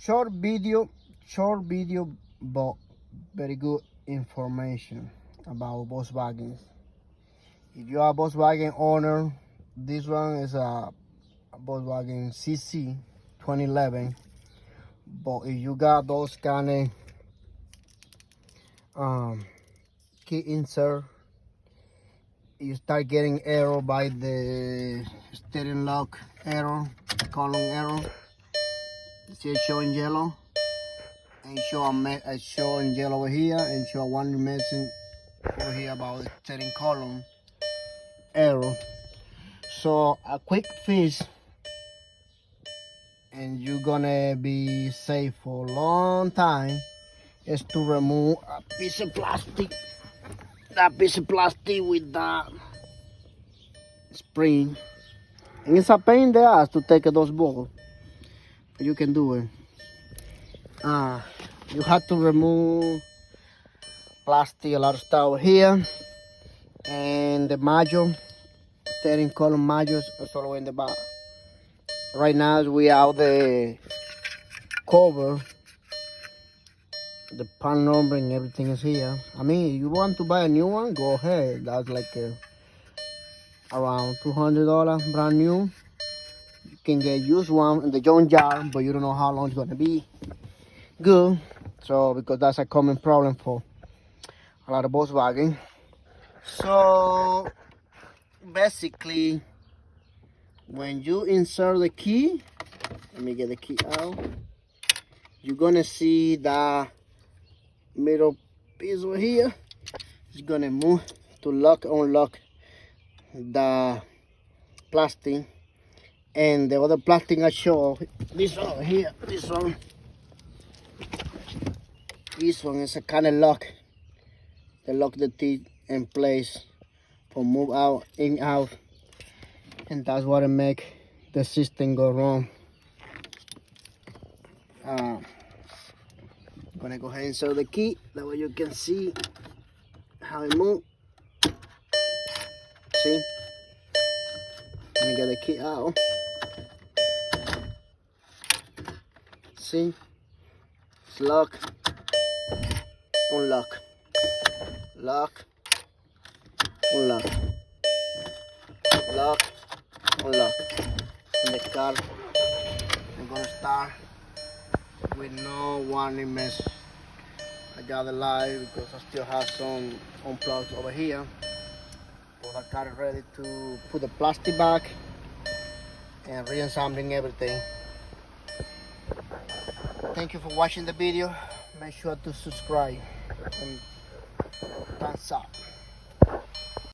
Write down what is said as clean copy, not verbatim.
short video, but very good information about Volkswagen. If you are a Volkswagen owner, this one is a Volkswagen CC 2011. But if you got those kind of key insert, you start getting error by the steering lock error, column error. See it showing yellow, and showing yellow over here, and show one message over here about the steering column error. So a quick fix, and you're gonna be safe for a long time, is to remove a piece of plastic. That piece of plastic with the spring. And it's a pain in the ass to take those balls. But you can do it. You have to remove plastic, a lot of stuff here. And the module, steering column modules, is all the way in the back. Right now we have the cover, the pan number and everything is here. I mean, if you want to buy a new one, go ahead. That's like around $200 brand new. You can get used one in the junkyard, but you don't know how long it's gonna be good. So because that's a common problem for a lot of Volkswagen. So basically, when you insert the key, let me get the key out, you're gonna see the middle piece over here. It's gonna move to lock, unlock the plastic, and the other plastic I show, this one over here, this one is a kind of lock. They lock the teeth in place for move out, in, out, and that's what it make the system go wrong. I'm gonna go ahead and insert the key, that way you can see how it moves. See? Let me get the key out. See? It's lock, unlock, lock, unlock, lock, unlock. In the car, I'm gonna start with no warning message. I got the light because I still have some unplugged over here. But I got it ready to put the plastic back and re-assembling everything. Thank you for watching the video. Make sure to subscribe and thumbs up.